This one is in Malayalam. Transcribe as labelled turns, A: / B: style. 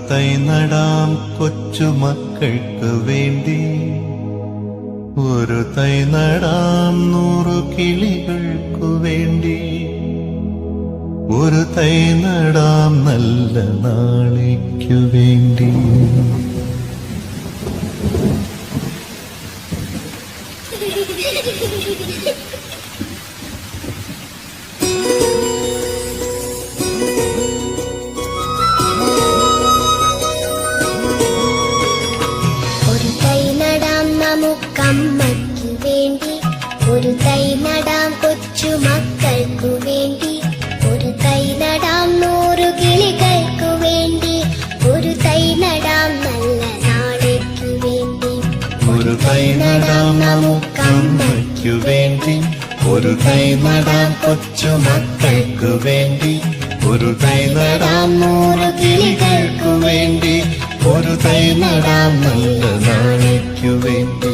A: തൈ നടാം കൊച്ചുമക്കൾക്ക് വേണ്ടി, ഒരു തൈ നടാം 100 കിളികൾക്കു വേണ്ടി, ഒരു തൈ നടാം നല്ല നാളേക്കു വേണ്ടി.
B: ഒരു തൈ നടാം നമുക്കമ്മയ്ക്കു വേണ്ടി, ഒരു തൈ നടാം കൊച്ചുമക്കൾക്കു വേണ്ടി, ഒരു തൈ നടാം 100 കിളികൾക്കു വേണ്ടി, ഒരു തൈ നടാം നല്ല നാളേക്കു വേണ്ടി.
A: ഒരു തൈ നടാം നമുക്കമ്മയ്ക്കു വേണ്ടി, ഒരു തൈ നടാം കൊച്ചുമക്കൾക്കു വേണ്ടി, ഒരു തൈ നടാം 100 കിളികൾക്കു വേണ്ടി, ഒരു തൈ നടാം നല്ല നാളേക്കു വേണ്ടി.